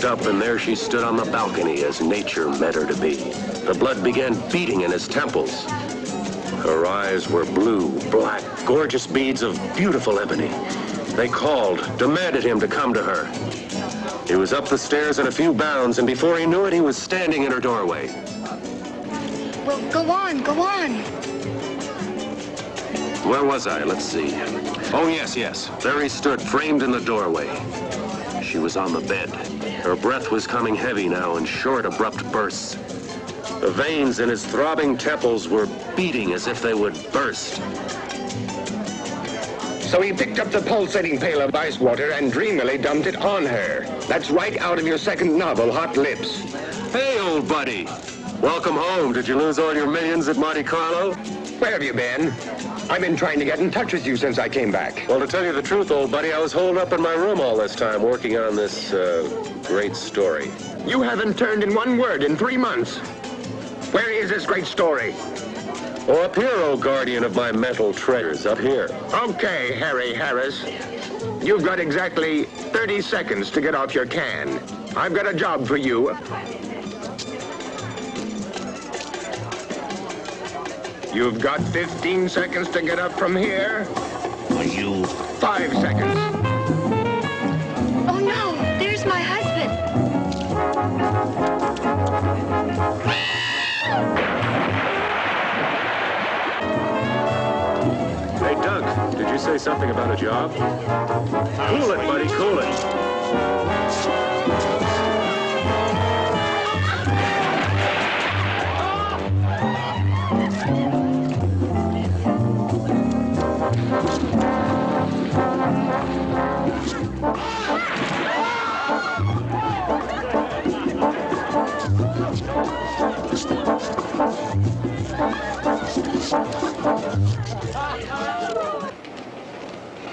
up, and there she stood on the balcony as nature meant her to be. The blood began beating in his temples. Her eyes were blue, black, gorgeous beads of beautiful ebony. They called, demanded him to come to her. He was up the stairs in a few bounds, and before he knew it, he was standing in her doorway. Well, go on, go on. Where was I? Let's see. Oh, yes. There he stood, framed in the doorway. She was on the bed. Her breath was coming heavy now in short, abrupt bursts. The veins in his throbbing temples were beating as if they would burst. So he picked up the pulsating pail of ice water and dreamily dumped it on her. That's right out of your second novel, Hot Lips. Hey, old buddy. Welcome home. Did you lose all your millions at Monte Carlo? Where have you been? I've been trying to get in touch with you since I came back. Well, to tell you the truth, old buddy, I was holed up in my room all this time working on this, great story. You haven't turned in one word in 3 months. Where is this great story? Oh, up here, oh guardian of my mental treasures, up here. Okay, Harry Harris. You've got exactly 30 seconds to get off your can. I've got a job for you. You've got 15 seconds to get up from here. Are you? 5 seconds. Oh, no, there's my husband. Hey, Doug, did you say something about a job? Cool it, buddy, cool it.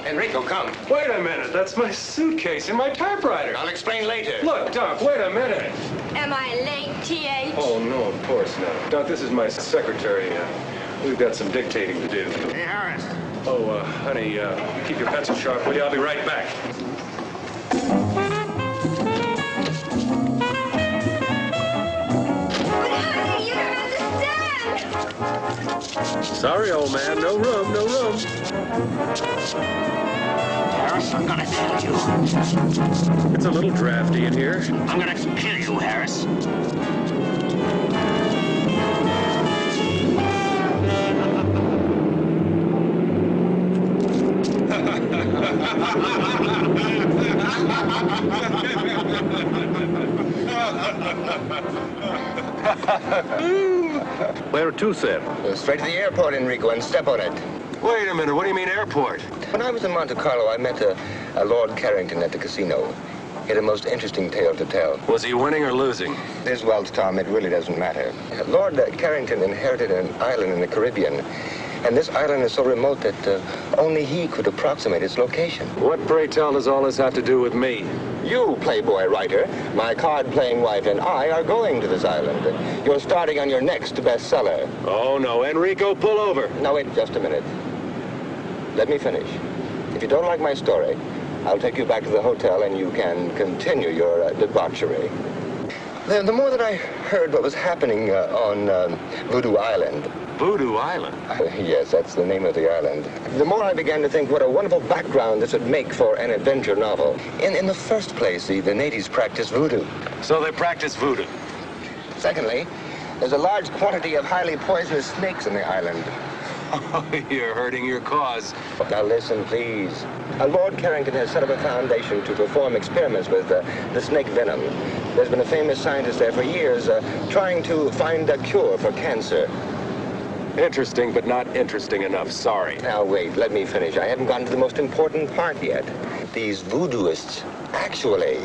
Enrico, come. Wait a minute, that's my suitcase and my typewriter. I'll explain later. Look, Doc, wait a minute. Am I late, T.H.? Oh, no, of course not. Doc, this is my secretary. We've got some dictating to do. Hey, Harris. Oh, honey, keep your pencil sharp, will you? I'll be right back. But honey, you don't understand. Sorry, old man, no room, no room. Harris, I'm gonna kill you. It's a little drafty in here. I'm gonna kill you, Harris. Where to, sir? Straight to the airport, Enrico, and step on it. Wait a minute, what do you mean airport? When I was in Monte Carlo, I met a Lord Carrington at the casino. He had a most interesting tale to tell. Was he winning or losing? This Wells, Tom, it really doesn't matter. Lord Carrington inherited an island in the Caribbean, and this island is so remote that only he could approximate its location. What, pray tell, does all this have to do with me? You, playboy writer, my card-playing wife, and I are going to this island. You're starting on your next bestseller. Oh, no, Enrico, pull over. Now, wait just a minute. Let me finish. If you don't like my story, I'll take you back to the hotel and you can continue your debauchery. The more that I heard what was happening on Voodoo Island. Voodoo Island? Yes, that's the name of the island. The more I began to think what a wonderful background this would make for an adventure novel. In the first place, the natives practice voodoo. So they practice voodoo? Secondly, there's a large quantity of highly poisonous snakes in the island. Oh, you're hurting your cause. Now listen, please. Lord Carrington has set up a foundation to perform experiments with the snake venom. There's been a famous scientist there for years trying to find a cure for cancer. Interesting, but not interesting enough. Sorry. Now, wait, let me finish. I haven't gotten to the most important part yet. These voodooists actually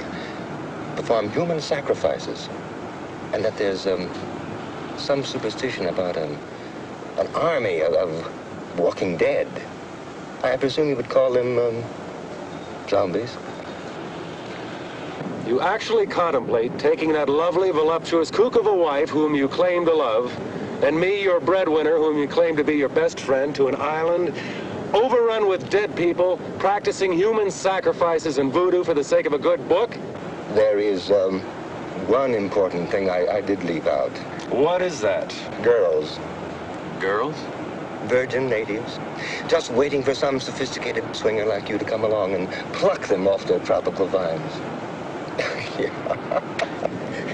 perform human sacrifices. And that there's some superstition about an army of walking dead. I presume you would call them zombies. You actually contemplate taking that lovely, voluptuous kook of a wife whom you claim to love, and me, your breadwinner, whom you claim to be your best friend, to an island overrun with dead people, practicing human sacrifices and voodoo for the sake of a good book? There is one important thing I did leave out. What is that? Girls. Girls? Virgin natives. Just waiting for some sophisticated swinger like you to come along and pluck them off their tropical vines. Yeah.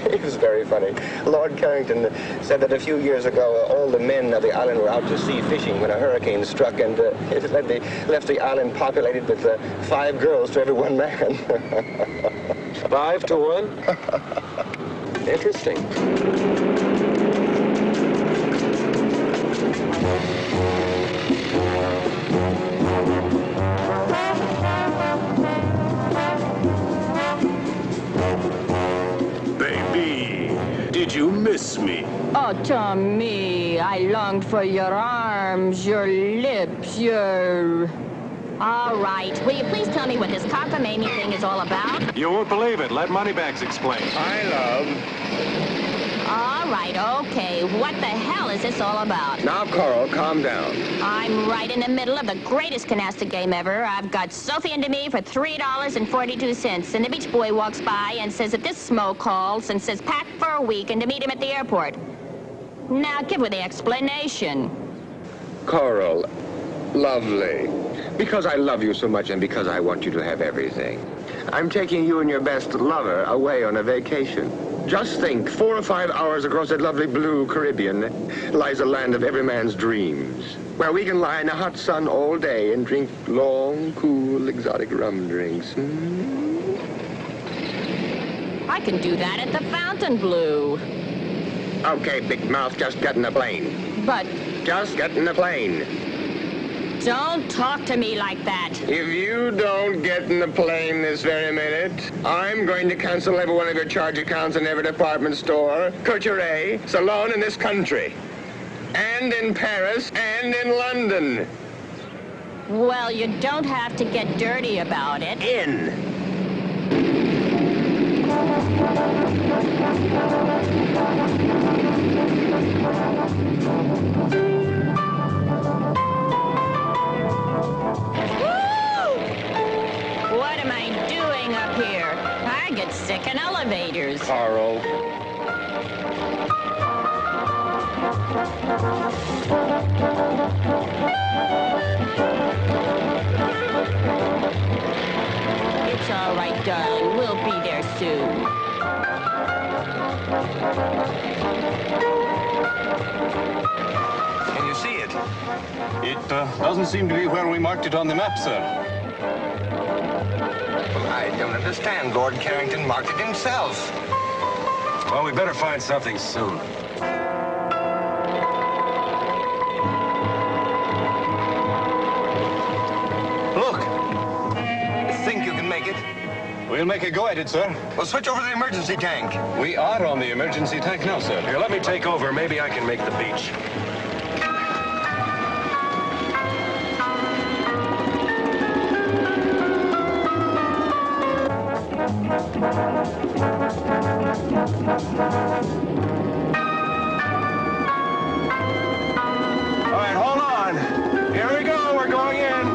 It was very funny. Lord Carrington said that a few years ago, all the men of the island were out to sea fishing when a hurricane struck, and it left the island populated with 5 girls to every 1 man. 5 to 1? Interesting. Did you miss me? Oh, Tommy, I longed for your arms, your lips, your... All right. Will you please tell me what this cockamamie thing is all about? You won't believe it. Let Moneybags explain. I love... All right, okay. What the hell is this all about? Now, Coral, calm down. I'm right in the middle of the greatest canasta game ever. I've got Sophie into me for $3.42, and the beach boy walks by and says that this smo calls and says pack for a week and to meet him at the airport. Now, give her the explanation. Coral, lovely. Because I love you so much and because I want you to have everything, I'm taking you and your best lover away on a vacation. Just think, 4 or 5 hours across that lovely blue Caribbean lies a land of every man's dreams, where we can lie in the hot sun all day and drink long, cool, exotic rum drinks. I can do that at the Fontainebleau. Okay, big mouth, just get in the plane. But Just get in the plane. don't talk to me like that. If you don't get in the plane this very minute, I'm going to cancel every one of your charge accounts in every department store, couture, salon in this country. And in Paris, and in London. Well, you don't have to get dirty about it. In. What am I doing up here? I get sick in elevators. Carl. It's all right, darling. We'll be there soon. Can you see it? It doesn't seem to be where we marked it on the map, sir. I don't understand. Lord Carrington marked it himself. Well, we better find something soon. Look. Think you can make it? We'll make a go at it, sir. Well, switch over to the emergency tank. We are on the emergency tank now, sir. Here, let me take over. Maybe I can make the beach. All right, hold on. Here we go. We're going in.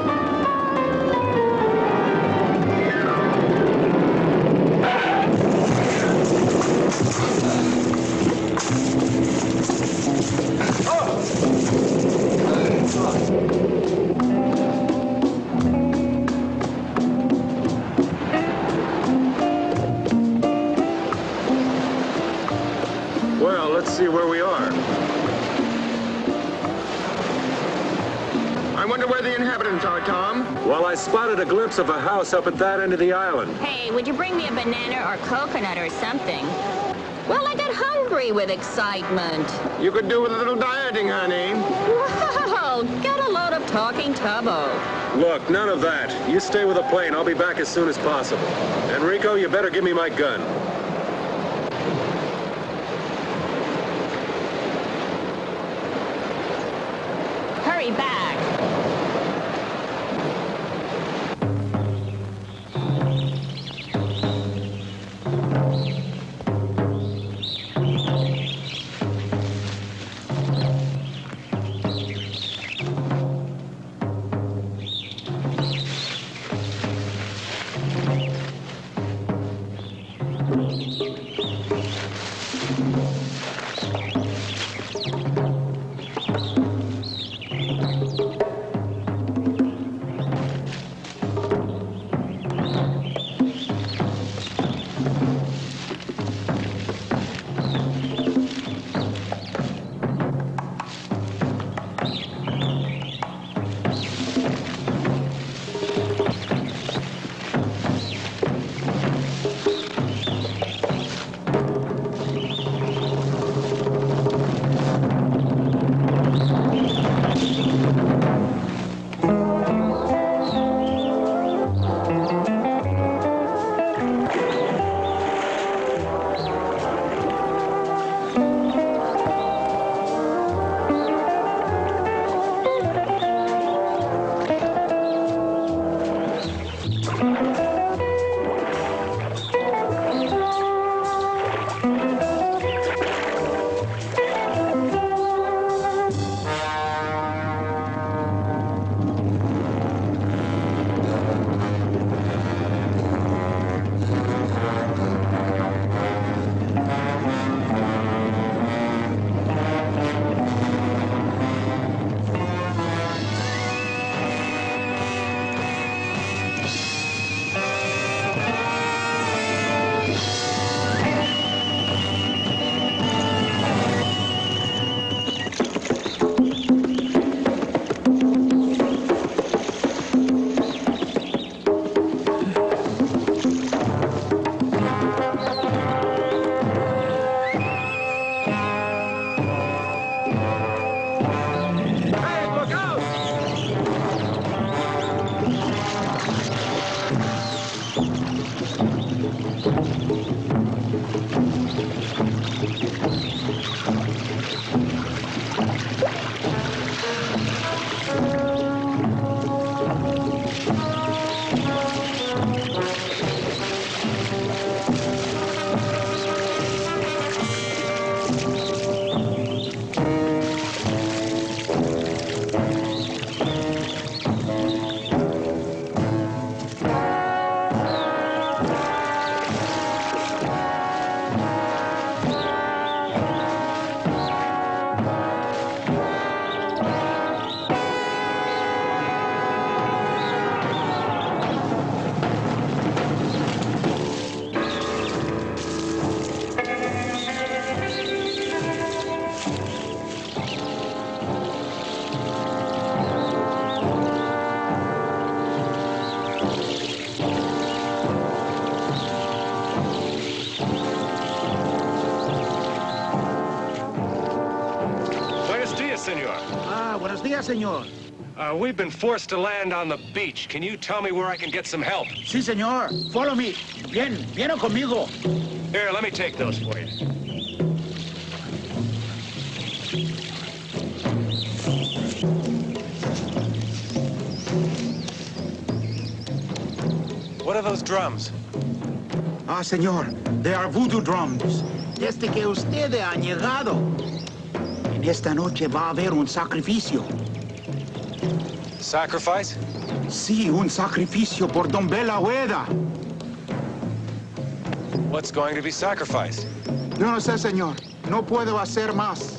Well, let's see where we are. I wonder where the inhabitants are, Tom. Well, I spotted a glimpse of a house up at that end of the island. Hey, would you bring me a banana or coconut or something? Well, I got hungry with excitement. You could do with a little dieting, honey. Well, get a load of talking tubbo. Look, none of that. You stay with the plane. I'll be back as soon as possible. Enrico, you better give me my gun. Hurry back. Buenos días, señor. We've been forced to land on the beach. Can you tell me where I can get some help? Sí, señor. Follow me. Viene conmigo. Here, let me take those for you. What are those drums? Ah, señor. They are voodoo drums. Desde que usted ha llegado. En esta noche va a haber un sacrificio. Sacrifice? Sí, un sacrificio por Don Belahueda. What's going to be sacrificed? No lo sé, señor. No puedo hacer más.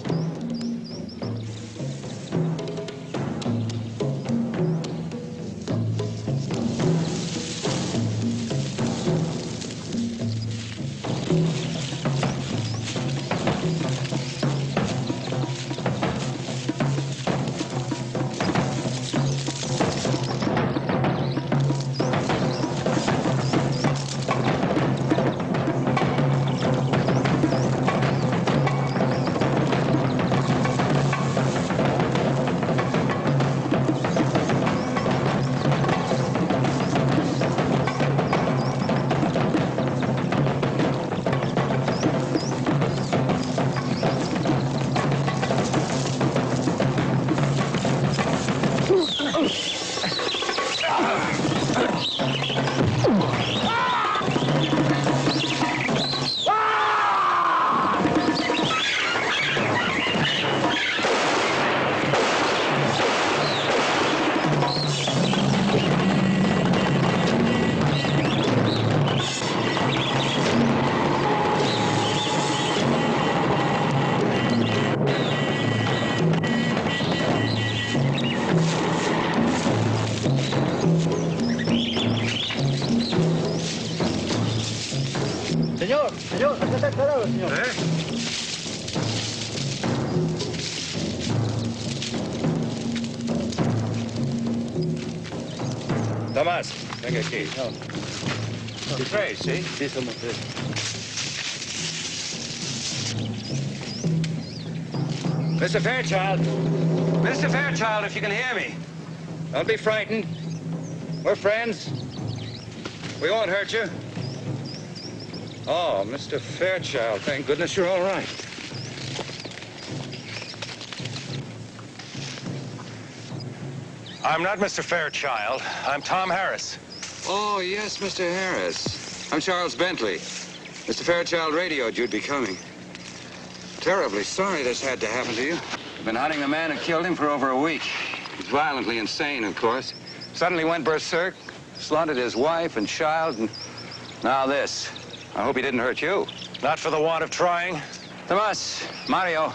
Tomás, venga aquí. Tres, see? Mr. Fairchild. Mr. Fairchild, if you can hear me. Don't be frightened. We're friends. We won't hurt you. Oh, Mr. Fairchild, thank goodness you're all right. I'm not Mr. Fairchild. I'm Tom Harris. Oh, yes, Mr. Harris. I'm Charles Bentley. Mr. Fairchild radioed you'd be coming. Terribly sorry this had to happen to you. I've been hunting the man who killed him for over a week. He's violently insane, of course. Suddenly went berserk, slaughtered his wife and child, and now this. I hope he didn't hurt you. Not for the want of trying. Tomas, Mario.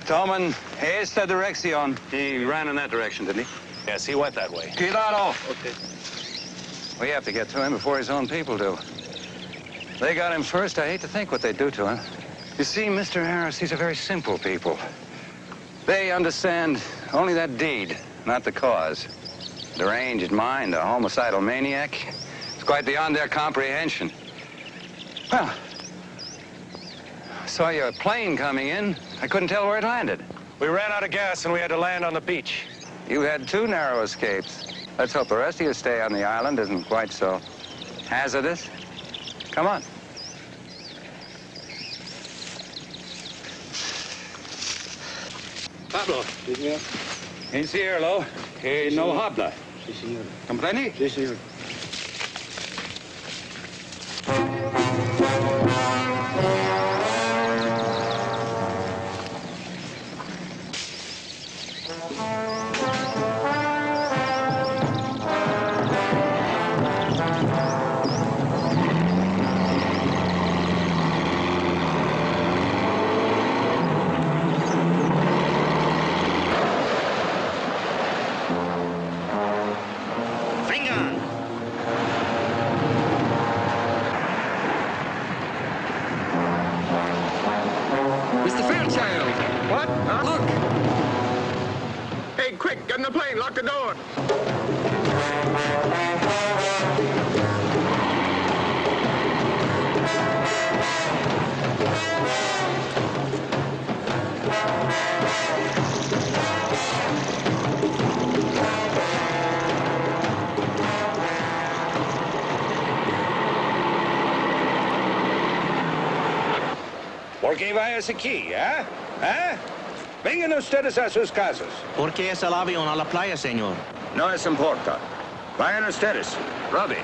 Toman, esta dirección. He ran in that direction, didn't he? Yes, he went that way. Cuidado. Okay. We have to get to him before his own people do. They got him first. I hate to think what they'd do to him. You see, Mr. Harris, these are very simple people. They understand only that deed, not the cause. Deranged mind, a homicidal maniac. It's quite beyond their comprehension. Well, I saw your plane coming in. I couldn't tell where it landed. We ran out of gas and we had to land on the beach. You had 2 narrow escapes. Let's hope the rest of your stay on the island isn't quite so hazardous. Come on. Pablo. Sí, señor. Encierro. Que no habla. Sí, señor. ¿Comprende? Sí, señor. Lock the door. ¿Por qué vayas aquí, eh? ¿Eh? Vengan ustedes a sus casas. ¿Por qué es el avión a la playa, señor? No les importa. Vayan ustedes. Robbie,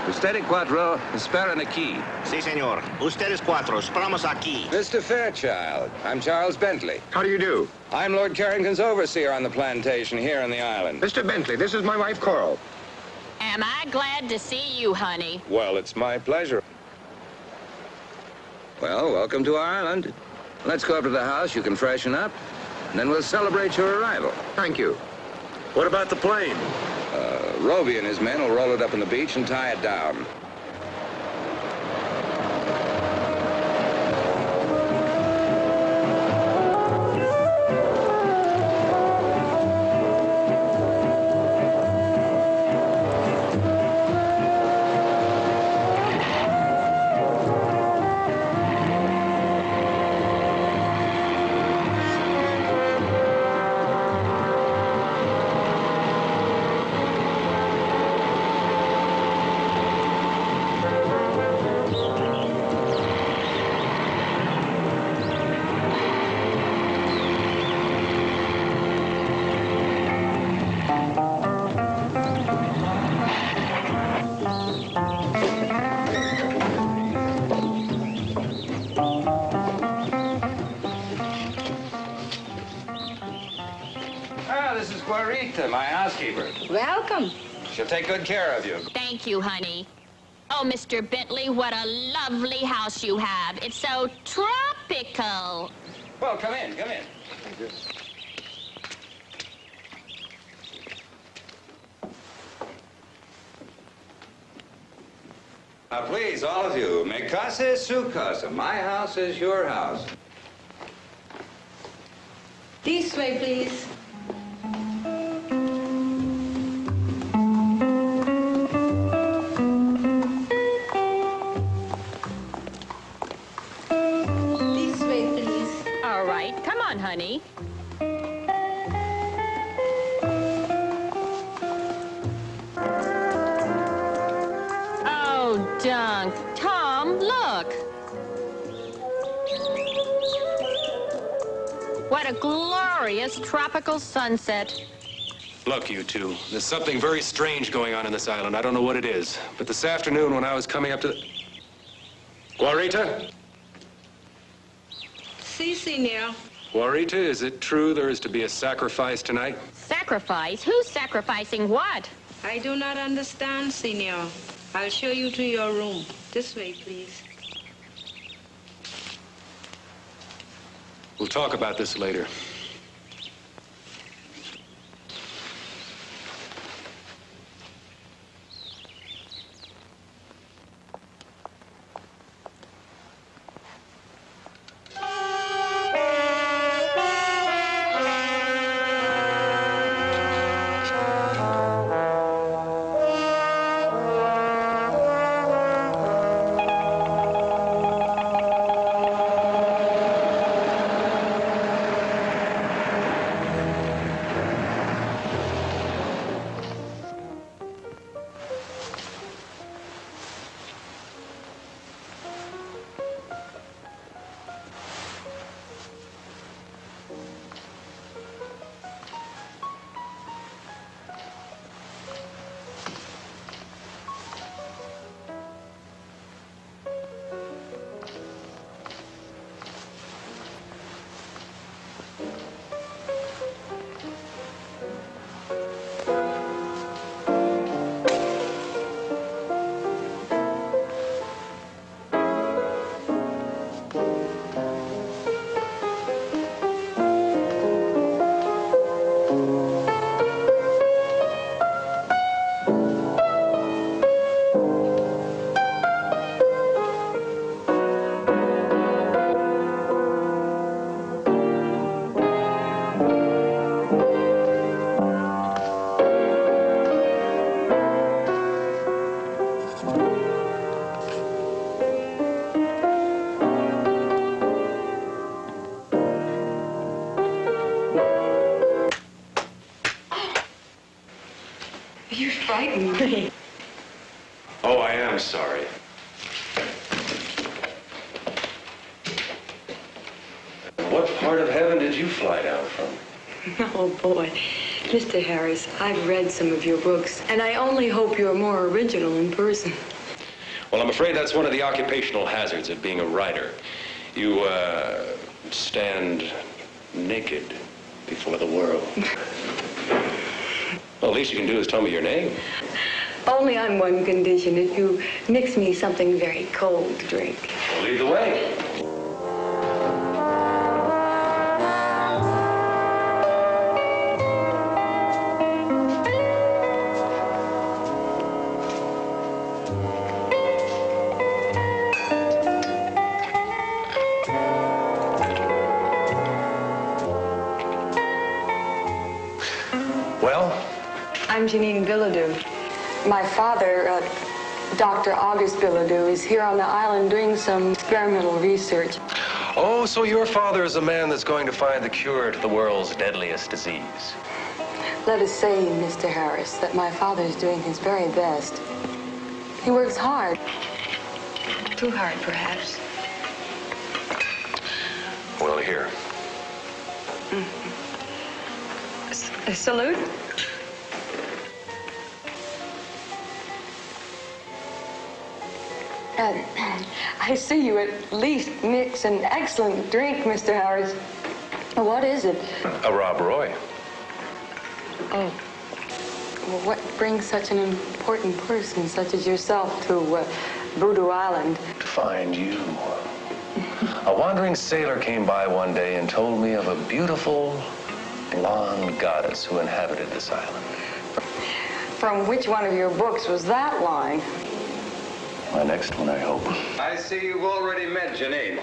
usted y cuatro esperan aquí. Sí, señor. Ustedes 4, esperamos aquí. Mr. Fairchild, I'm Charles Bentley. How do you do? I'm Lord Carrington's overseer on the plantation here on the island. Mr. Bentley, this is my wife, Coral. Am I glad to see you, honey? Well, it's my pleasure. Well, welcome to our island. Let's go up to the house. You can freshen up, and then we'll celebrate your arrival. Thank you. What about the plane? Roby and his men will roll it up on the beach and tie it down. My housekeeper. Welcome. She'll take good care of you. Thank you, honey. Oh, Mr. Bentley, what a lovely house you have. It's so tropical. Well, come in, come in. Thank you. Now, please, all of you, mi casa es su casa. My house is your house. This way, please. This way, please. All right, come on, honey. Oh, Dunk. Tom, look. What a glorious tropical sunset. Look, you two, there's something very strange going on in this island. I don't know what it is. But this afternoon when I was coming up to the... Guarita? Si, senor. Guarita, is it true there is to be a sacrifice tonight? Sacrifice? Who's sacrificing what? I do not understand, senor. I'll show you to your room. This way, please. We'll talk about this later. You frightened me. Oh, I am sorry. What part of heaven did you fly down from? Oh, boy. Mr. Harris, I've read some of your books, and I only hope you're more original in person. Well, I'm afraid that's one of the occupational hazards of being a writer. You, stand naked before the world. Well, the least you can do is tell me your name. Only on one condition, if you mix me something very cold to drink. Well, lead the way. Well? I'm Jeannie Biladeau. My father, Dr. August Biladeau, is here on the island doing some experimental research. Oh, so your father is the man that's going to find the cure to the world's deadliest disease. Let us say, Mr. Harris, that my father is doing his very best. He works hard. Too hard, perhaps. Well, here. A salute? I see you at least mix an excellent drink, Mr. Harris. What is it? A Rob Roy. Oh. Well, what brings such an important person such as yourself to Voodoo Island? To find you. A wandering sailor came by one day and told me of a beautiful blonde goddess who inhabited this island. From which one of your books was that line? My next one, I hope. I see you've already met Jeannie.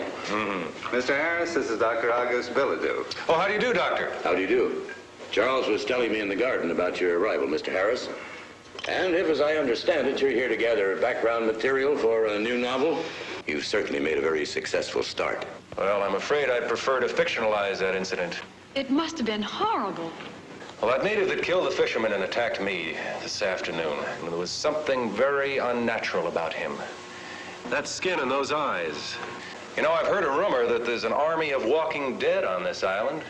Mr. Harris, this is Dr. August Biladeau. Oh, how do you do, Doctor? How do you do? Charles was telling me in the garden about your arrival, Mr. Harris. And if, as I understand it, you're here to gather background material for a new novel, you've certainly made a very successful start. Well, I'm afraid I'd prefer to fictionalize that incident. It must have been horrible. Well, that native that killed the fisherman and attacked me this afternoon, there was something very unnatural about him. That skin and those eyes. You know, I've heard a rumor that there's an army of walking dead on this island.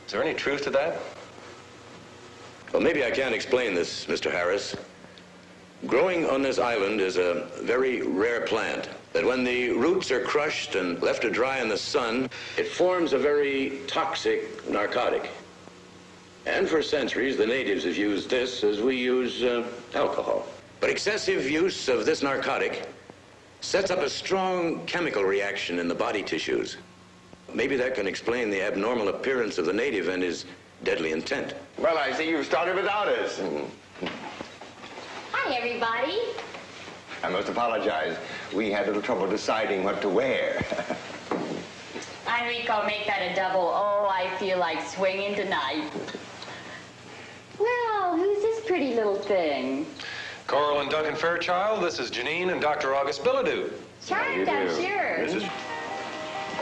Is there any truth to that? Well, maybe I can explain this, Mr. Harris. Growing on this island is a very rare plant that when the roots are crushed and left to dry in the sun, it forms a very toxic narcotic. And for centuries, the natives have used this as we use alcohol. But excessive use of this narcotic sets up a strong chemical reaction in the body tissues. Maybe that can explain the abnormal appearance of the native and his deadly intent. Well, I see you've started without us. Hi, everybody. I must apologize. We had a little trouble deciding what to wear. Enrico, make that a double. Oh, I feel like swinging tonight. Well, who's this pretty little thing? Coral and Duncan Fairchild, this is Janine and Dr. August Biladeau. Charmed, I'm sure.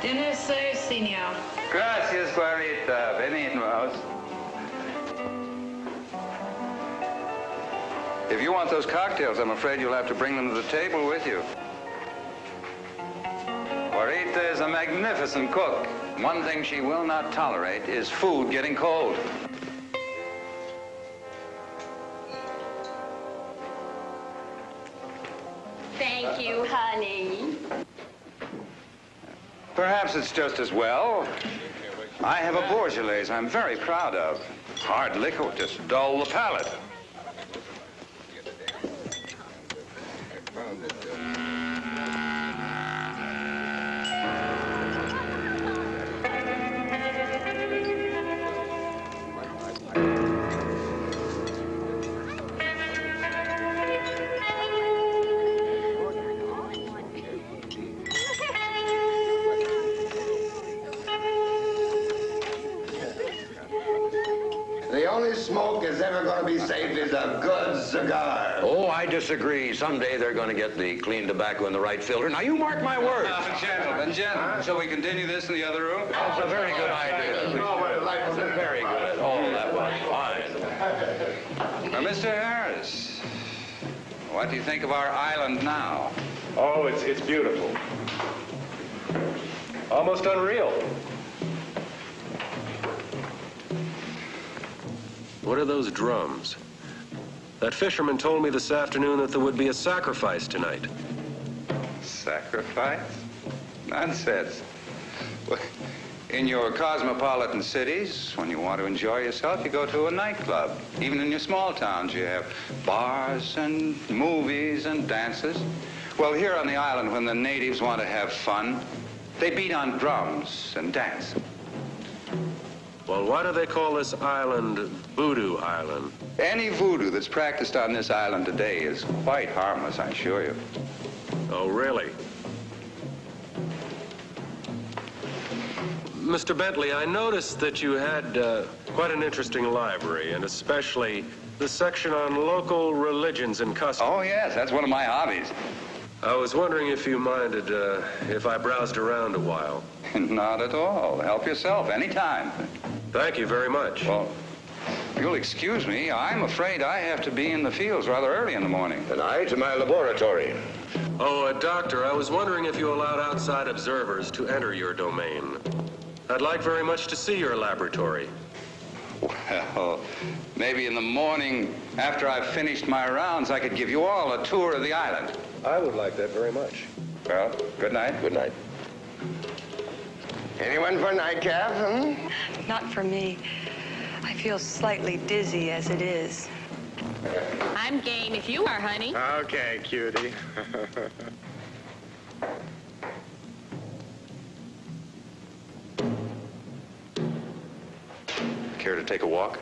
Dinner served, Senor. Gracias, Clarita. Benignos. If you want those cocktails, I'm afraid you'll have to bring them to the table with you. Clarita is a magnificent cook. One thing she will not tolerate is food getting cold. Thank you, honey. Perhaps it's just as well. I have a Bourgeois I'm very proud of. Hard liquor will just dull the palate. The only smoke that's ever going to be safe is a good cigar. Oh, I disagree. Someday they're going to get the clean tobacco in the right filter. Now, you mark my words. Gentlemen, shall we continue this in the other room? That's a very good idea. Very good. Oh, that was fine. Now, Mr. Harris, what do you think of our island now? Oh, it's beautiful. Almost unreal. What are those drums? That fisherman told me this afternoon that there would be a sacrifice tonight. Sacrifice? Nonsense. Well, in your cosmopolitan cities, when you want to enjoy yourself, you go to a nightclub. Even in your small towns, you have bars and movies and dances. Well, here on the island, when the natives want to have fun, they beat on drums and dance. Well, why do they call this island Voodoo Island? Any voodoo that's practiced on this island today is quite harmless, I assure you. Oh, really? Mr. Bentley, I noticed that you had quite an interesting library, and especially the section on local religions and customs. Oh, yes, that's one of my hobbies. I was wondering if you minded if I browsed around a while. Not at all. Help yourself anytime. Thank you very much. Well, you'll excuse me. I'm afraid I have to be in the fields rather early in the morning. And I to my laboratory. Oh, Doctor, I was wondering if you allowed outside observers to enter your domain. I'd like very much to see your laboratory. Well, maybe in the morning, after I've finished my rounds, I could give you all a tour of the island. I would like that very much. Well, good night. Good night. Anyone for nightcap, Not for me. I feel slightly dizzy as it is. I'm game if you are, honey. Okay, cutie. Care to take a walk?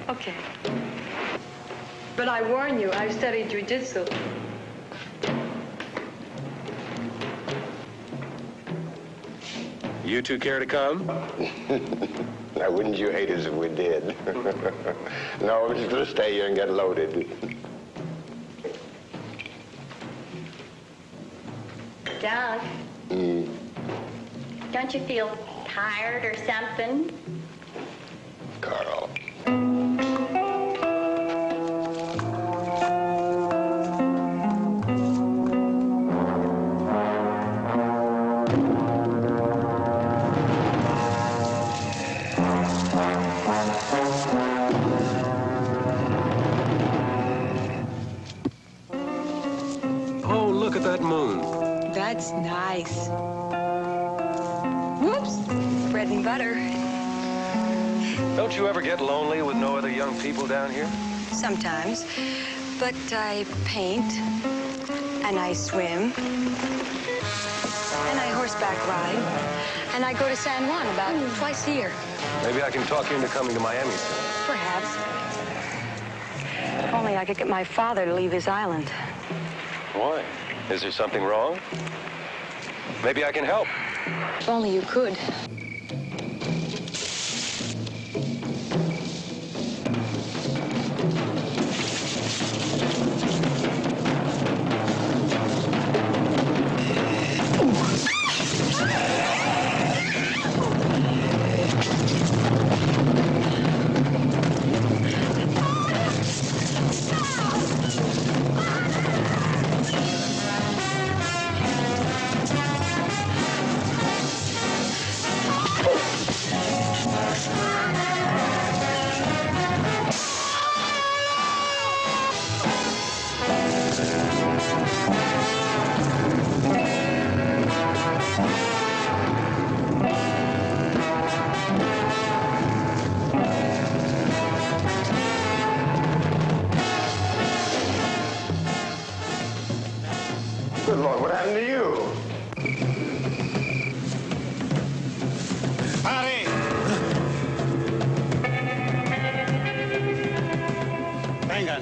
Okay. But I warn you, I've studied jujitsu. You two care to come? Now, wouldn't you hate us if we did? No, we're just going to stay here and get loaded. Doug, don't you feel tired or something? Carl. Oh, look at that moon. That's nice. Whoops. Bread and butter. Don't you ever get lonely with no other young people down here? Sometimes. But I paint. And I swim. And I horseback ride. And I go to San Juan about twice a year. Maybe I can talk you into coming to Miami soon. Perhaps. If only I could get my father to leave his island. Why? Is there something wrong? Maybe I can help. If only you could. Good Lord, what happened to you? Pare! Vengan.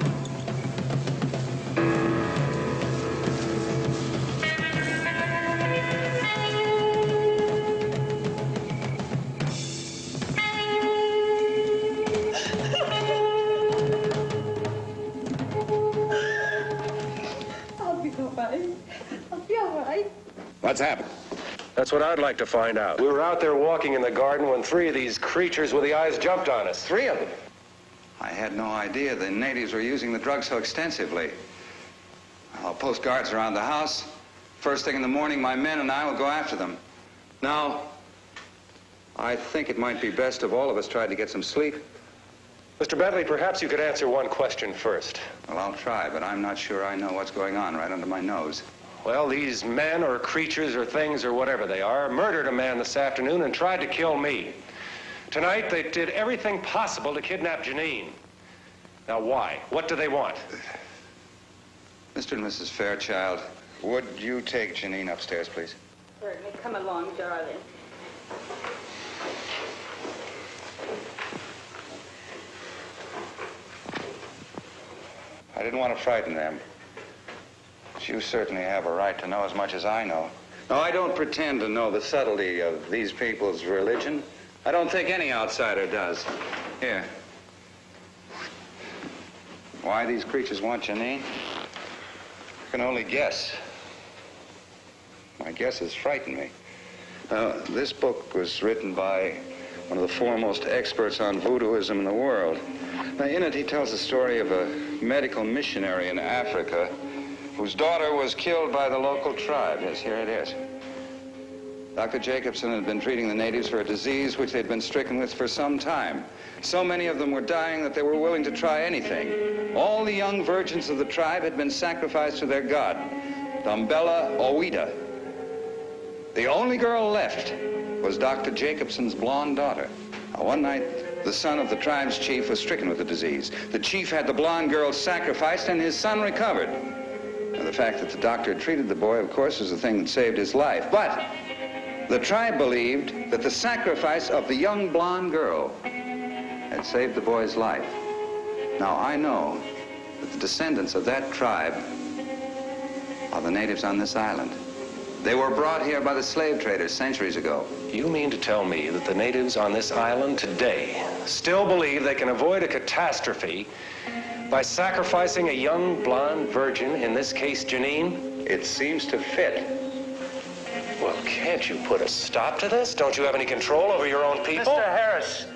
What's happened? That's what I'd like to find out. We were out there walking in the garden when 3 of these creatures with the eyes jumped on us. 3 of them. I had no idea the natives were using the drug so extensively. I'll post guards around the house. First thing in the morning, my men and I will go after them. Now, I think it might be best if all of us tried to get some sleep. Mr. Bentley, perhaps you could answer one question first. Well, I'll try, but I'm not sure I know what's going on right under my nose. Well, these men or creatures or things or whatever they are murdered a man this afternoon and tried to kill me. Tonight, they did everything possible to kidnap Janine. Now, why? What do they want? Mr. and Mrs. Fairchild, would you take Janine upstairs, please? Certainly. Come along, darling. I didn't want to frighten them. But you certainly have a right to know as much as I know. No, I don't pretend to know the subtlety of these people's religion. I don't think any outsider does. Here. Why these creatures want Janine? I can only guess. My guesses frighten me. Now, this book was written by one of the foremost experts on voodooism in the world. Now, in it, he tells the story of a medical missionary in Africa whose daughter was killed by the local tribe. Yes, here it is. Dr. Jacobson had been treating the natives for a disease which they'd been stricken with for some time. So many of them were dying that they were willing to try anything. All the young virgins of the tribe had been sacrificed to their god, Dumbella Owida. The only girl left was Dr. Jacobson's blonde daughter. Now, one night, the son of the tribe's chief was stricken with the disease. The chief had the blonde girl sacrificed, and his son recovered. Now, the fact that the doctor had treated the boy, of course, was the thing that saved his life. But the tribe believed that the sacrifice of the young blonde girl had saved the boy's life. Now, I know that the descendants of that tribe are the natives on this island. They were brought here by the slave traders centuries ago. You mean to tell me that the natives on this island today still believe they can avoid a catastrophe by sacrificing a young blonde virgin, in this case Janine? It seems to fit. Well, can't you put a stop to this? Don't you have any control over your own people? Mr. Harris,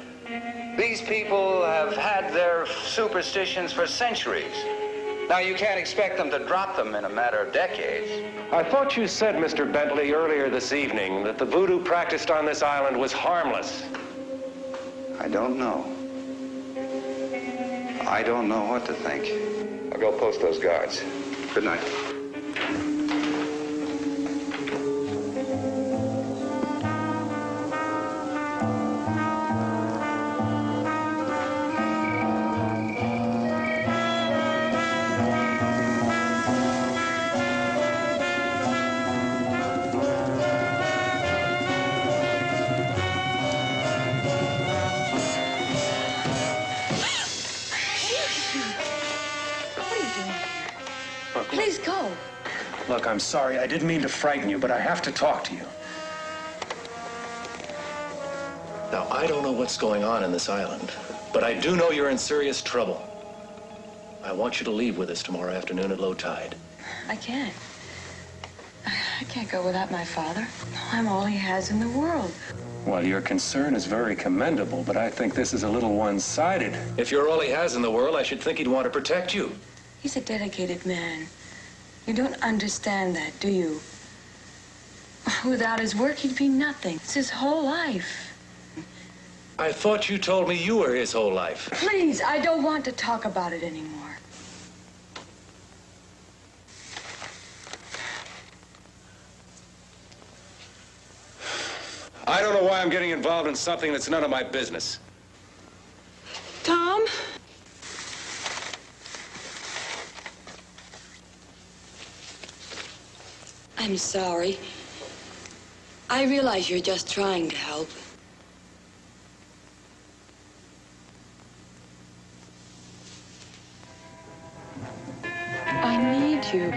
these people have had their superstitions for centuries. Now, you can't expect them to drop them in a matter of decades. I thought you said, Mr. Bentley, earlier this evening that the voodoo practiced on this island was harmless. I don't know. I don't know what to think. I'll go post those guards. Good night. Please go. Look, I'm sorry. I didn't mean to frighten you, but I have to talk to you. Now, I don't know what's going on in this island, but I do know you're in serious trouble. I want you to leave with us tomorrow afternoon at low tide. I can't. I can't go without my father. I'm all he has in the world. Well, your concern is very commendable, but I think this is a little one-sided. If you're all he has in the world, I should think he'd want to protect you. He's a dedicated man. You don't understand that, do you? Without his work, he'd be nothing. It's his whole life. I thought you told me you were his whole life. Please, I don't want to talk about it anymore. I don't know why I'm getting involved in something that's none of my business. Tom? I'm sorry. I realize you're just trying to help. I need you.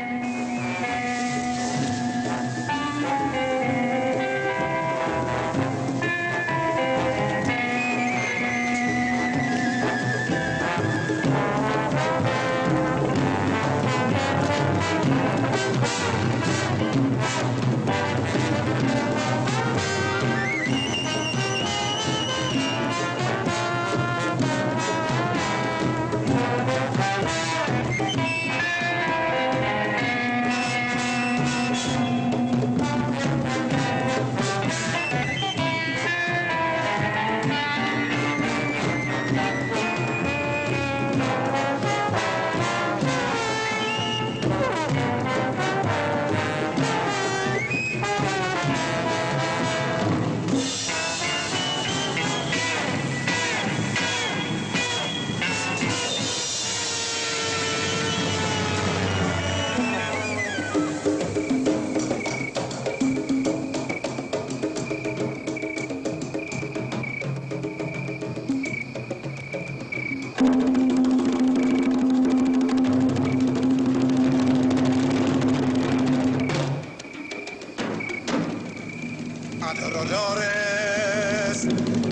Adoradores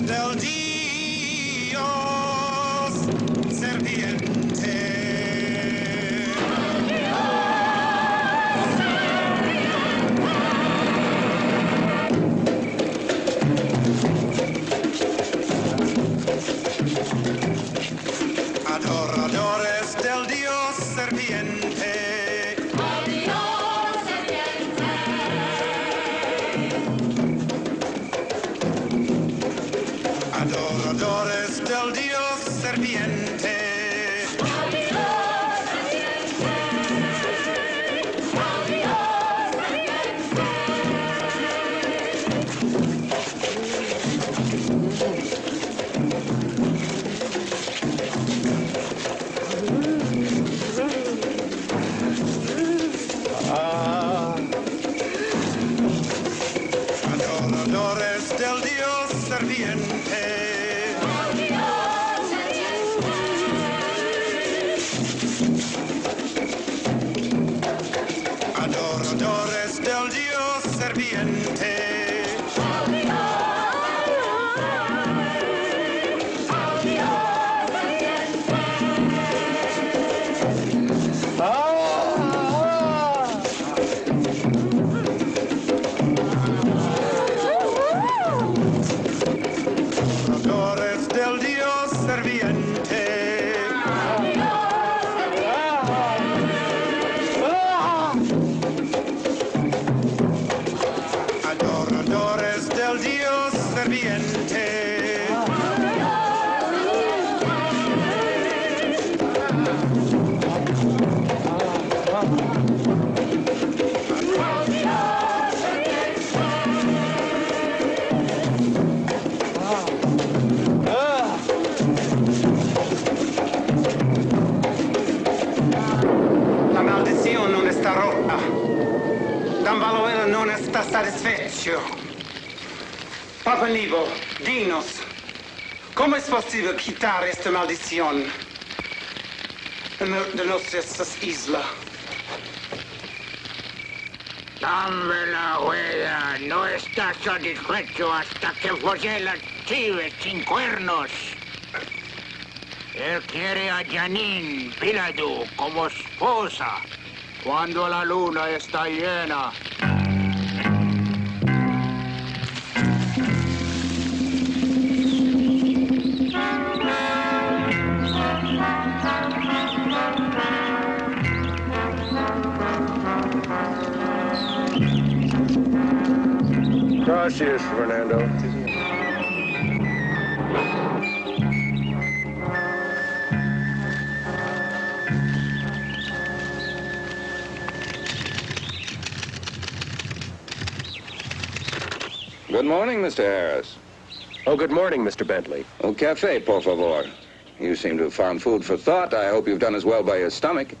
del Dios serpiente. Adoradores del Dios serpiente. Adoradores del Dios serpiente. Adoradores del Dios serpiente. Adoradores del Dios serpiente. Adoradores del Dios serviente. Adoradores del Dios serviente. La maldición non está rota. Dambaluela non está satisfecho. Papa Nivo, dinos, ¿cómo es posible quitar esta maldición de nuestras islas? Dambaluela no está satisfecho hasta que posee las chives sin cuernos. Él quiere a Jeannie Biladeau como esposa cuando la luna está llena. Gracias, Fernando. Good morning, Mr. Harris. Oh, good morning, Mr. Bentley. Oh, cafe, por favor. You seem to have found food for thought. I hope you've done as well by your stomach.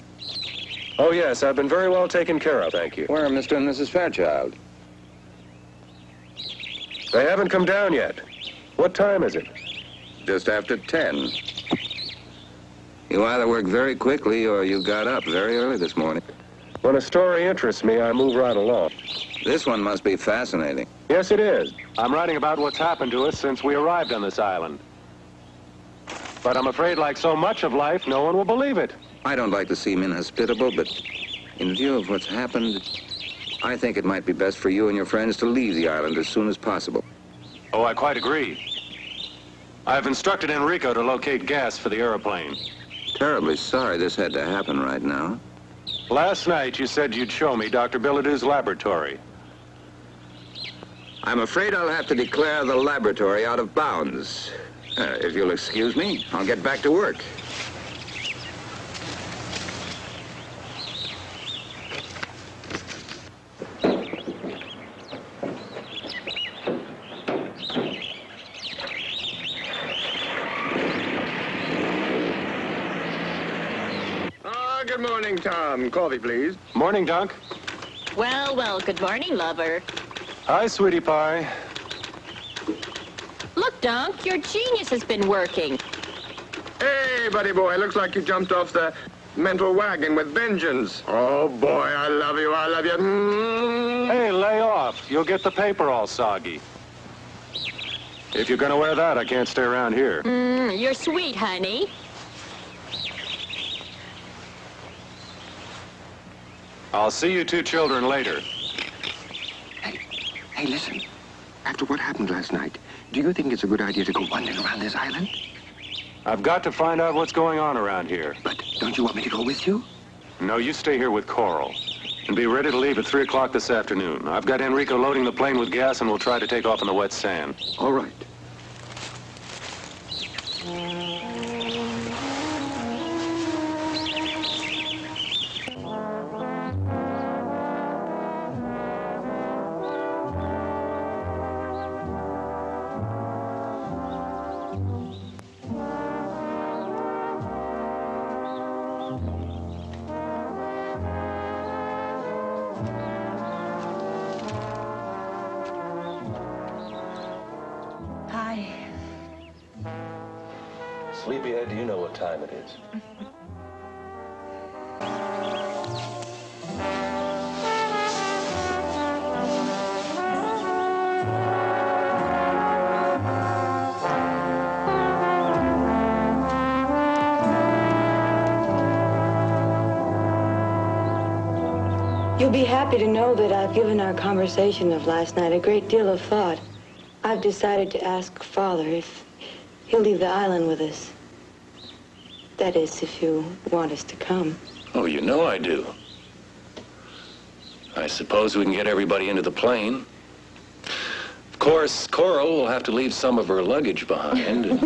Oh, yes, I've been very well taken care of, thank you. Where are Mr. and Mrs. Fairchild? They haven't come down yet. What time is it? Just after 10. You either work very quickly or you got up very early this morning. When a story interests me, I move right along. This one must be fascinating. Yes, it is. I'm writing about what's happened to us since we arrived on this island. But I'm afraid, like so much of life, no one will believe it. I don't like to seem inhospitable, but in view of what's happened, I think it might be best for you and your friends to leave the island as soon as possible. Oh, I quite agree. I've instructed Enrico to locate gas for the airplane. Terribly sorry this had to happen right now. Last night, you said you'd show me Dr. Biladew's laboratory. I'm afraid I'll have to declare the laboratory out of bounds. If you'll excuse me, I'll get back to work. Good morning, Tom. Coffee, please. Morning, Dunk. Well, well, good morning, lover. Hi, sweetie pie. Look, Dunk, your genius has been working. Hey, buddy boy, looks like you jumped off the mental wagon with vengeance. Oh, boy, I love you, I love you. Hey, lay off. You'll get the paper all soggy. If you're gonna wear that, I can't stay around here. You're sweet, honey. I'll see you two children later. Hey, listen. After what happened last night, do you think it's a good idea to go wandering around this island? I've got to find out what's going on around here. But don't you want me to go with you? No, you stay here with Coral. And be ready to leave at 3 o'clock this afternoon. I've got Enrico loading the plane with gas, and we'll try to take off in the wet sand. All right. Sleepyhead, do you know what time it is? You'll be happy to know that I've given our conversation of last night a great deal of thought. I've decided to ask Father if he'll leave the island with us. That is, if you want us to come. Oh, you know I do. I suppose we can get everybody into the plane. Of course, Coral will have to leave some of her luggage behind.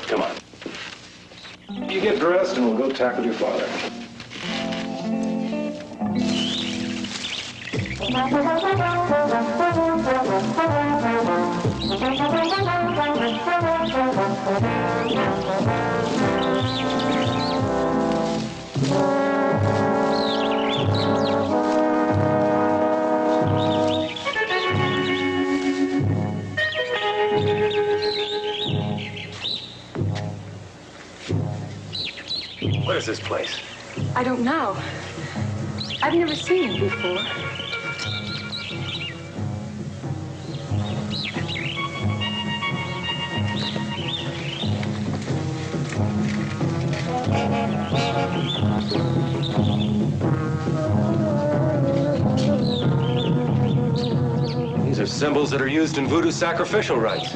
Come on. You get dressed and we'll go tackle your father. What is this place? I don't know. I've never seen it before. These are symbols that are used in voodoo sacrificial rites.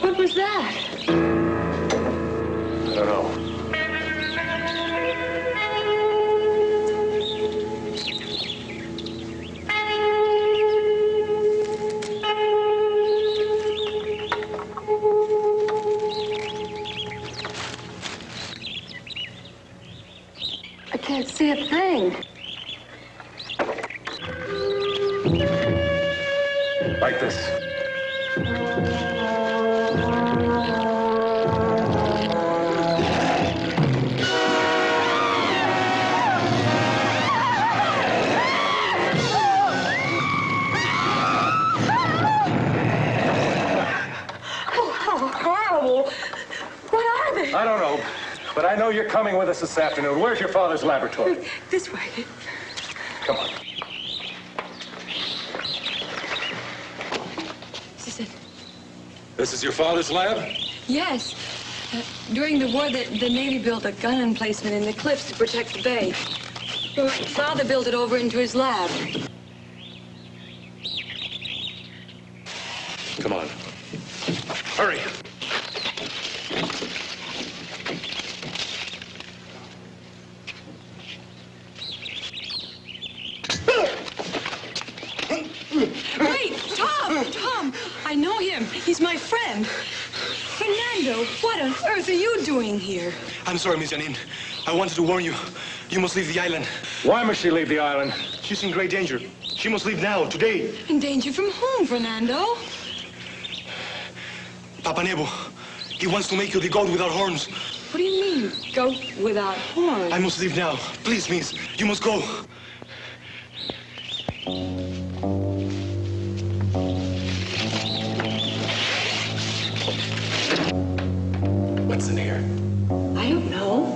What was that? I don't know. I can't see a thing. Like this. I don't know, but I know you're coming with us this afternoon. Where's your father's laboratory? This way. Come on. This is it. This is your father's lab? Yes. During the war, the Navy built a gun emplacement in the cliffs to protect the bay. Father built it over into his lab. Come on. Hurry. Wait, Tom! I know him. He's my friend. Fernando, what on earth are you doing here? I'm sorry, Miss Janine. I wanted to warn you. You must leave the island. Why must she leave the island? She's in great danger. She must leave now, today. In danger from whom, Fernando? Papa Nebo. He wants to make you the goat without horns. What do you mean, goat without horns? I must leave now. Please, miss. You must go. What's in here? I don't know.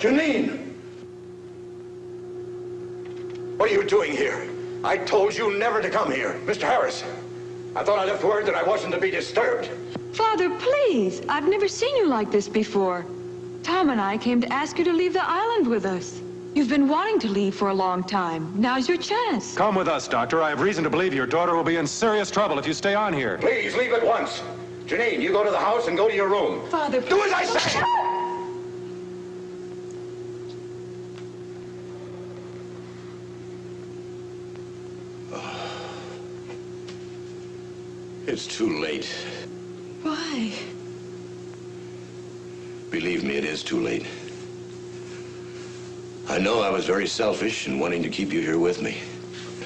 Janine! What are you doing here? I told you never to come here. Mr. Harris, I thought I left word that I wasn't to be disturbed. Father, please. I've never seen you like this before. Tom and I came to ask you to leave the island with us. You've been wanting to leave for a long time. Now's your chance. Come with us, Doctor. I have reason to believe your daughter will be in serious trouble if you stay on here. Please, leave at once. Janine, you go to the house and go to your room. Father, do as I say! It's too late. Why? Believe me, it is too late. I know I was very selfish in wanting to keep you here with me.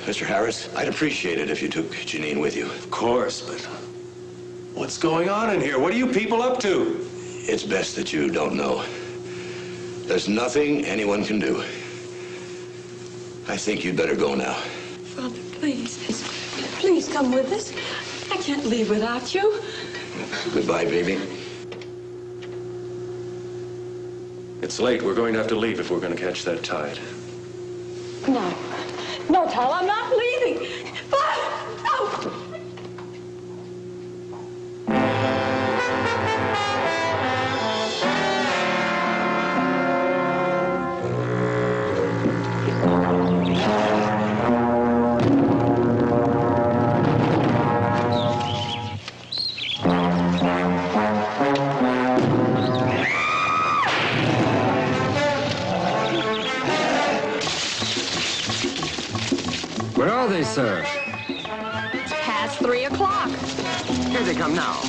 Mr. Harris, I'd appreciate it if you took Janine with you. Of course, but what's going on in here? What are you people up to? It's best that you don't know. There's nothing anyone can do. I think you'd better go now. Father, please. Please come with us. I can't leave without you. Goodbye, baby. It's late. We're going to have to leave if we're going to catch that tide. No. No, Tom, I'm not leaving. Father, no! Where are they, sir? It's past 3 o'clock. Here they come now.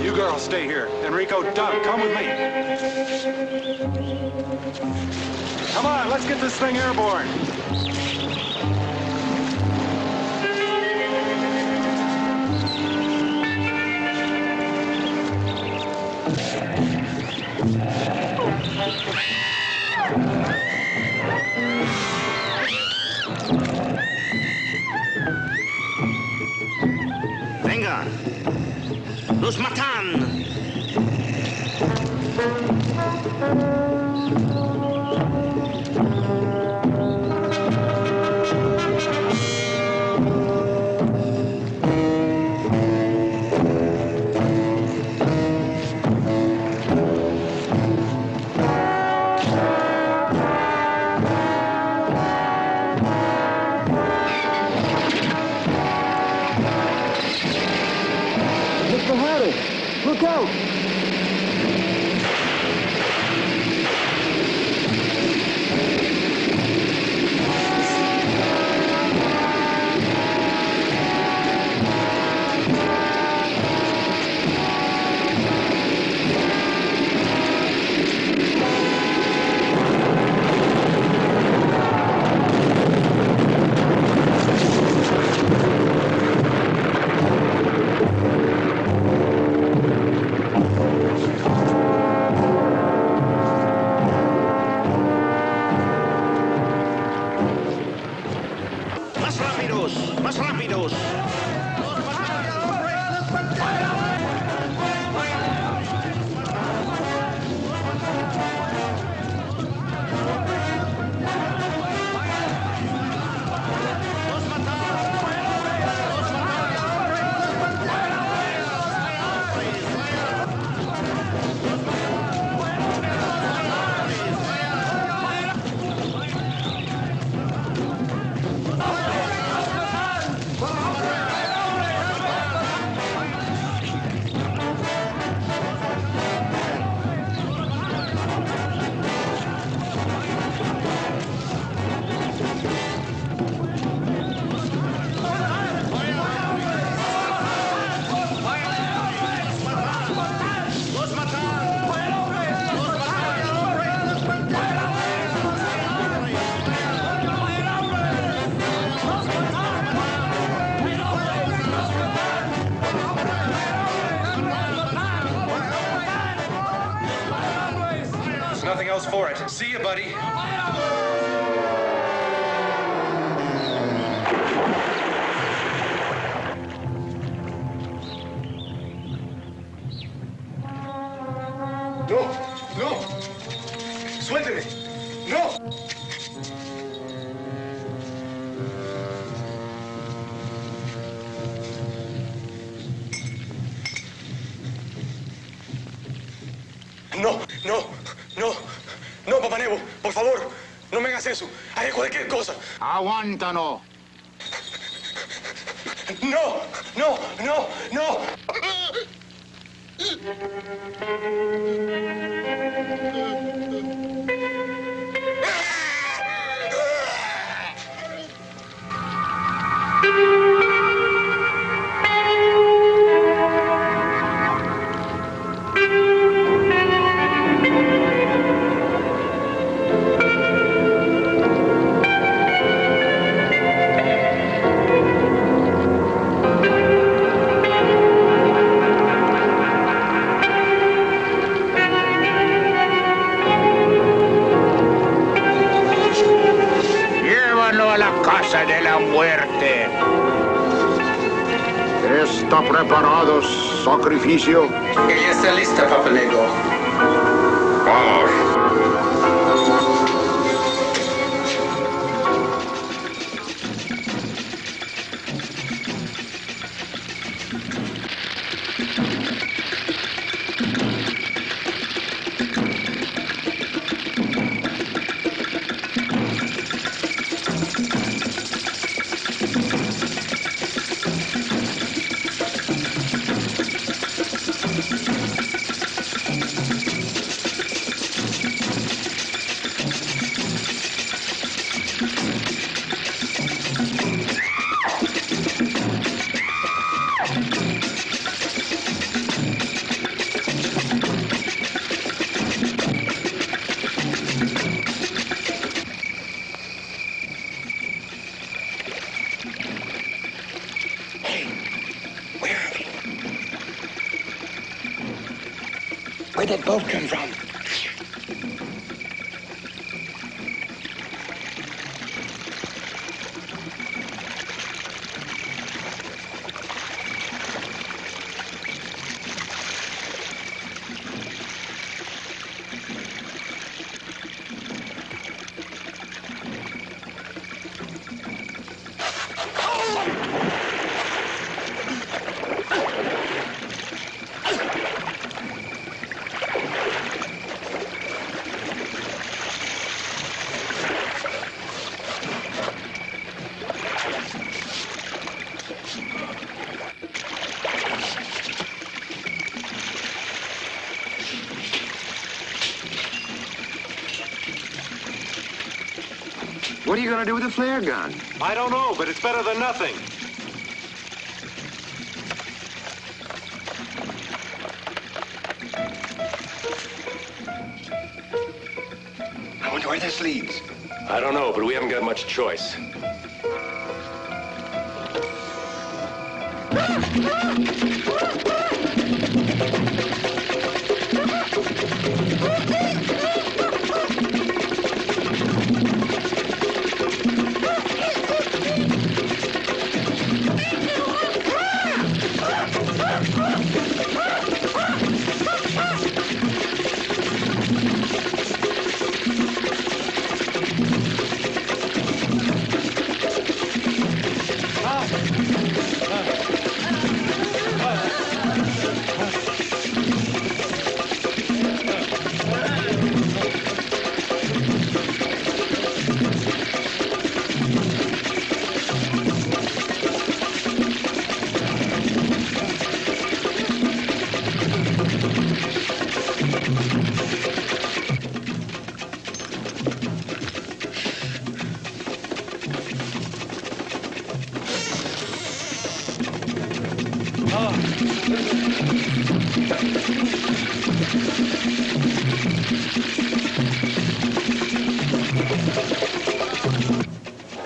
You girls stay here. Enrico, Doug, come with me. Come on, let's get this thing airborne. Venga, los matan. Look out! ¡Más rápidos! Nothing else for it. See you, buddy. No, no. Suélteme. No. No, no, no, no, Papá Nebo, por favor, no me hagas eso. Haré cualquier cosa. Aguántalo. No, no, no, no. De la muerte. ¿Está preparado sacrificio? Ella está lista, Papa Nego. Vamos. Where'd that boat come from? What are you going to do with a flare gun? I don't know, but it's better than nothing. I wonder where this leads. I don't know, but we haven't got much choice.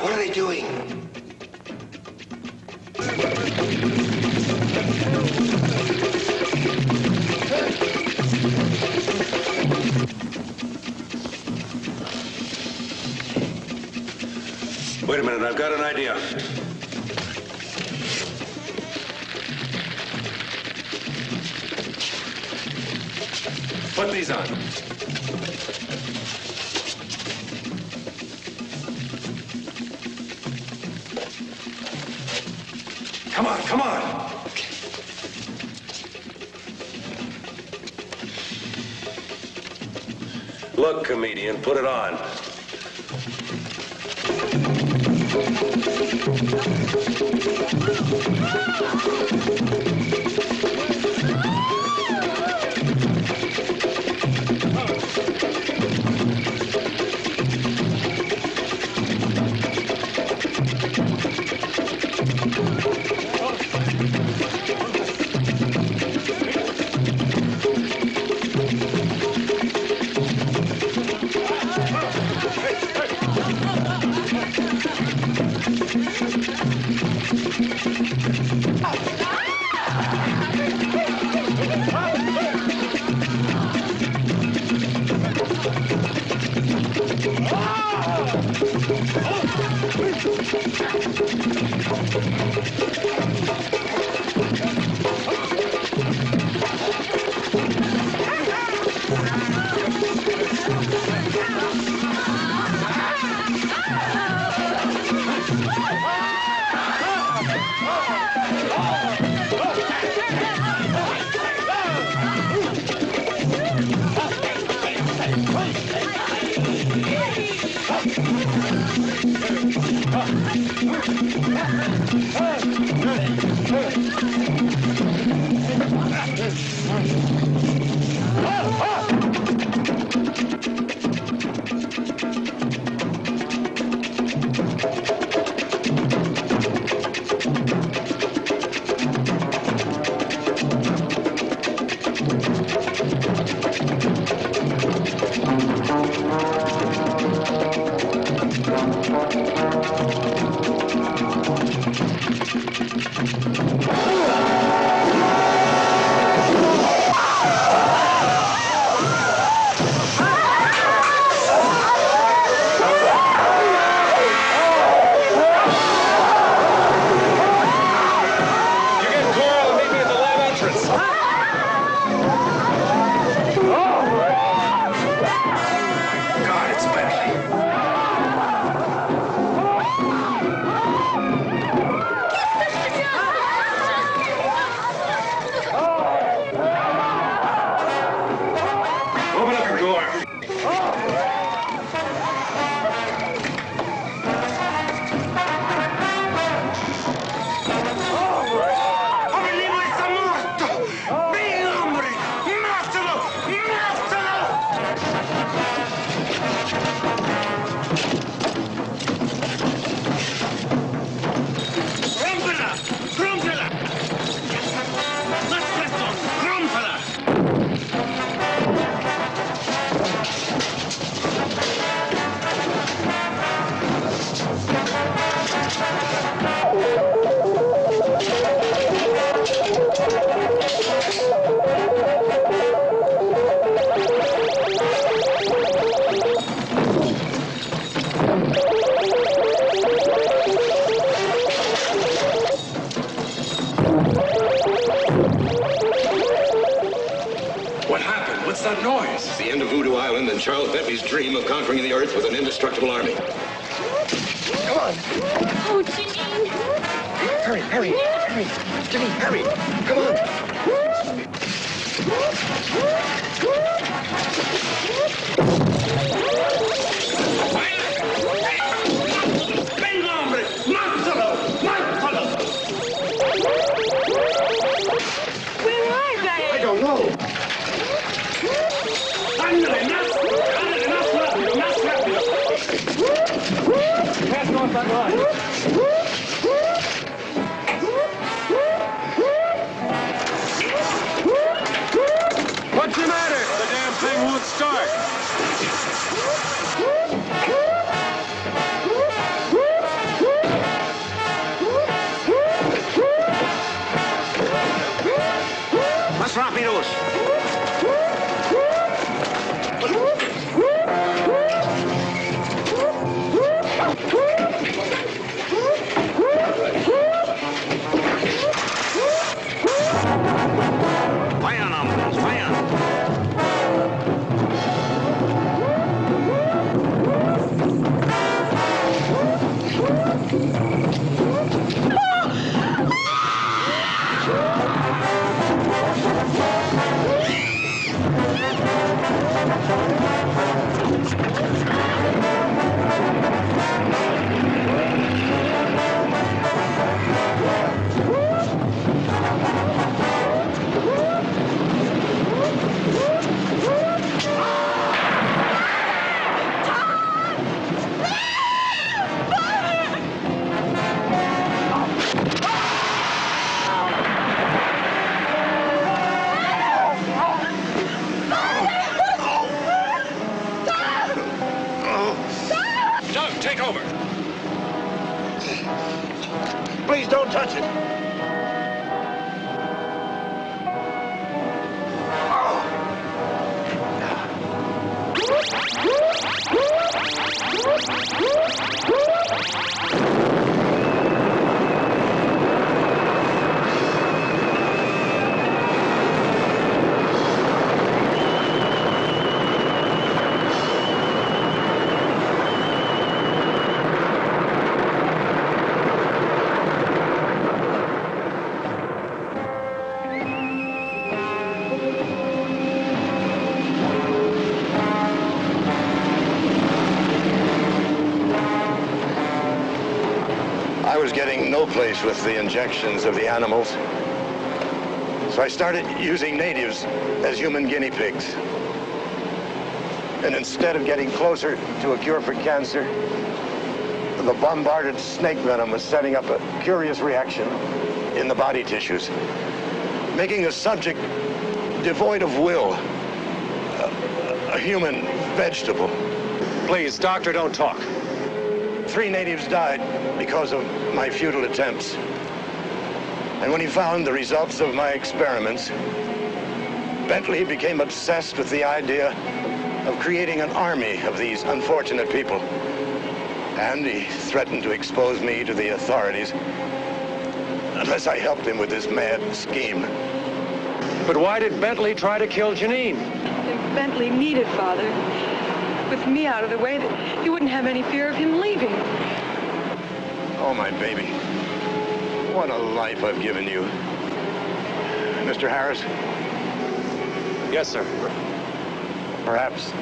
What are they doing? Wait a minute, I've got an idea. Put these on. Come on, come on! Look, comedian, put it on. What happened? What's that noise? It's the end of Voodoo Island and Charles Bentley's dream of conquering the Earth with an indestructible army. Come on. Oh, Janine. Hurry, hurry, hurry. Jimmy, hurry. Come on. Venga, hombre! ¡Mátalo! ¡Mátalo! Where are they? I don't know. ¡Ándale, más rápido, más rápido! Pass off that line. What's the matter? The damn thing won't start. ¡Más rápidos! Vayan, hombres, vayan. Take over. Please don't touch it. I was getting no place with the injections of the animals. So I started using natives as human guinea pigs. And instead of getting closer to a cure for cancer, the bombarded snake venom was setting up a curious reaction in the body tissues, making the subject devoid of will, a human vegetable. Please, doctor, don't talk. 3 natives died because of my futile attempts. And when he found the results of my experiments, Bentley became obsessed with the idea of creating an army of these unfortunate people. And he threatened to expose me to the authorities unless I helped him with this mad scheme. But why did Bentley try to kill Janine? If Bentley needed Father, with me out of the way, that he wouldn't have any fear of him leaving. Oh, my baby. What a life I've given you. Mr. Harris? Yes, sir. Perhaps.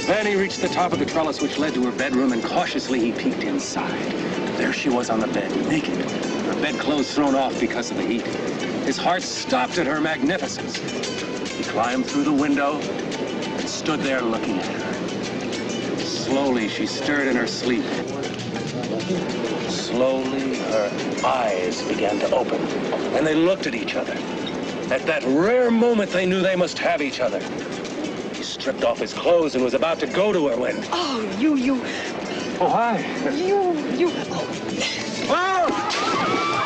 Then he reached the top of the trellis which led to her bedroom, and cautiously he peeked inside. There she was on the bed, naked, her bedclothes thrown off because of the heat. His heart stopped at her magnificence. He climbed through the window and stood there looking at her. Slowly, she stirred in her sleep. Slowly, her eyes began to open, and they looked at each other. At that rare moment, they knew they must have each other. He stripped off his clothes and was about to go to her when... Oh, you... Oh, hi. You... Oh!